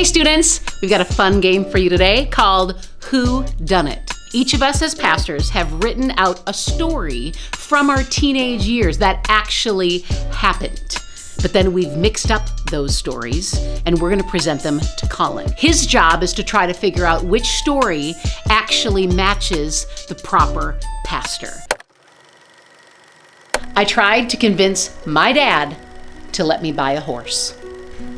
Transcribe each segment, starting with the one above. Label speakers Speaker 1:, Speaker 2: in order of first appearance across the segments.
Speaker 1: Hey students, we've got a fun game for you today called Who Done It? Each of us as pastors have written out a story from our teenage years that actually happened. But then we've mixed up those stories and we're gonna present them to Collin. His job is to try to figure out which story actually matches the proper pastor. I tried to convince my dad to let me buy a horse.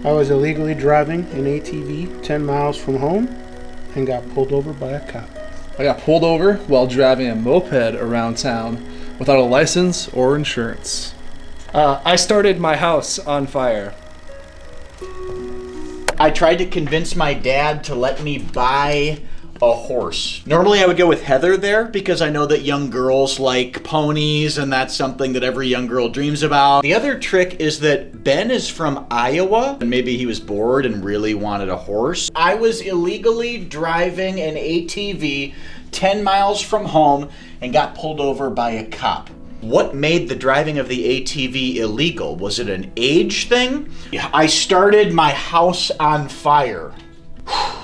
Speaker 2: I was illegally driving an ATV 10 miles from home and got pulled over by a cop.
Speaker 3: I got pulled over while driving a moped around town without a license or insurance.
Speaker 4: I started my house on fire.
Speaker 5: I tried to convince my dad to let me buy a horse. Normally I would go with Heather there because I know that young girls like ponies and that's something that every young girl dreams about. The other trick is that Ben is from Iowa and maybe he was bored and really wanted a horse. I was illegally driving an ATV 10 miles from home and got pulled over by a cop. What made the driving of the ATV illegal? Was it an age thing? I started my house on fire.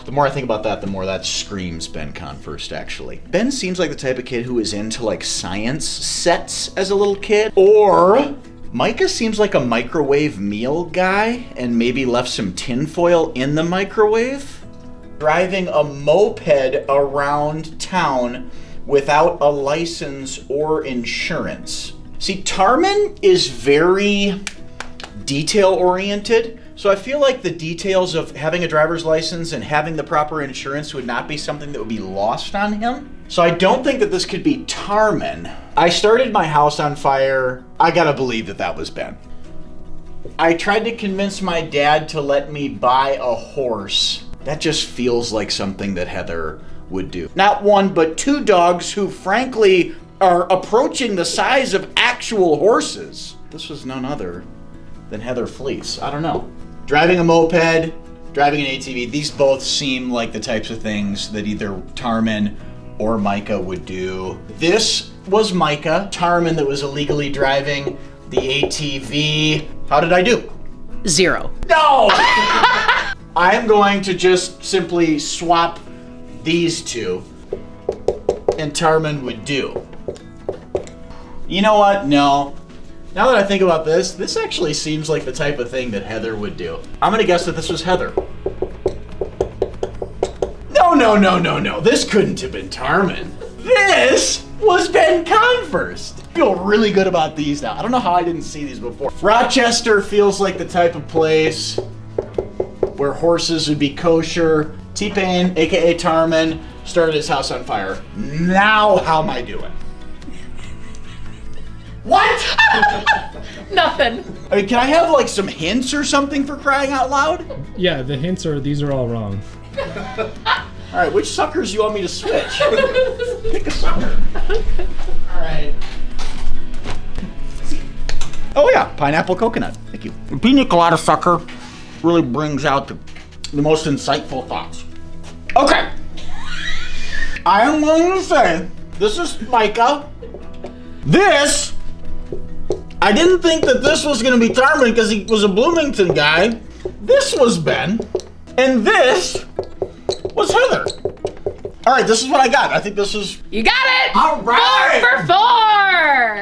Speaker 5: The more I think about that, the more that screams Ben Converst, actually. Ben seems like the type of kid who is into like science sets as a little kid. Or Micah seems like a microwave meal guy and maybe left some tinfoil in the microwave. Driving a moped around town without a license or insurance. See, Tarman is very detail-oriented. So I feel like the details of having a driver's license and having the proper insurance would not be something that would be lost on him. So I don't think that this could be Tarman. I started my house on fire. I gotta believe that that was Ben. I tried to convince my dad to let me buy a horse. That just feels like something that Heather would do. Not one, but two dogs who frankly are approaching the size of actual horses. This was none other than Heather Fleece. I don't know. Driving a moped, driving an ATV, these both seem like the types of things that either Tarman or Micah would do. This was Micah, Tarman that was illegally driving the ATV. How did I do?
Speaker 1: 0.
Speaker 5: No! I am going to just simply swap these two, and Tarman would do. You know what? No. Now that I think about this, this actually seems like the type of thing that Heather would do. I'm gonna guess that this was Heather. No. This couldn't have been Tarman. This was Ben Converst. I feel really good about these now. I don't know how I didn't see these before. Rochester feels like the type of place where horses would be kosher. T-Pain, aka Tarman, started his house on fire. Now how am I doing? What?
Speaker 1: Nothing.
Speaker 5: I mean, can I have like some hints or something for crying out loud?
Speaker 4: Yeah, the hints are these are all wrong.
Speaker 5: All right, which suckers you want me to switch? Pick a sucker. All right. Oh yeah, pineapple coconut. Thank you. The pina colada sucker really brings out the most insightful thoughts. Okay. I am going to say this is Micah. This. I didn't think that this was going to be Tarman because he was a Bloomington guy. This was Ben. And this was Heather. All right, this is what I got. I think this is...
Speaker 1: You got it!
Speaker 5: All right!
Speaker 1: 4 for 4!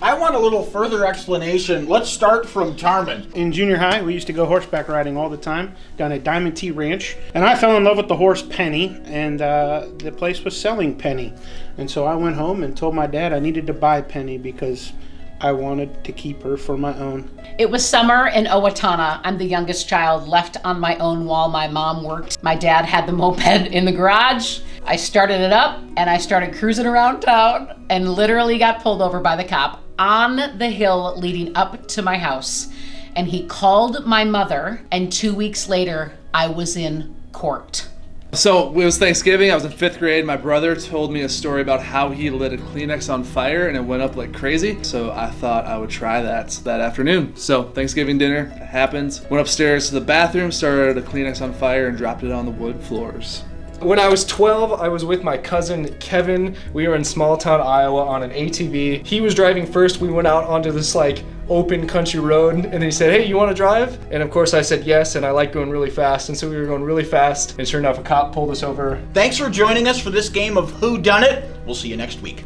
Speaker 5: I want a little further explanation. Let's start from Tarman.
Speaker 2: In junior high, we used to go horseback riding all the time down at Diamond T Ranch. And I fell in love with the horse Penny, and the place was selling Penny. And so I went home and told my dad I needed to buy Penny because I wanted to keep her for my own.
Speaker 1: It was summer in Owatonna. I'm the youngest child left on my own while my mom worked. My dad had the moped in the garage. I started it up and I started cruising around town and literally got pulled over by the cop on the hill leading up to my house. And he called my mother and 2 weeks later I was in court.
Speaker 3: So it was Thanksgiving, I was in 5th grade. My brother told me a story about how he lit a Kleenex on fire and it went up like crazy. So I thought I would try that afternoon. So Thanksgiving dinner happened. Went upstairs to the bathroom, started a Kleenex on fire and dropped it on the wood floors.
Speaker 4: When I was 12, I was with my cousin Kevin. We were in small town Iowa on an ATV. He was driving first. We went out onto this like open country road, and then he said, hey, you want to drive? And of course I said yes, and I like going really fast, and so we were going really fast, and sure enough, a cop pulled us over.
Speaker 5: Thanks for joining us for this game of Who Done It. We'll see you next week.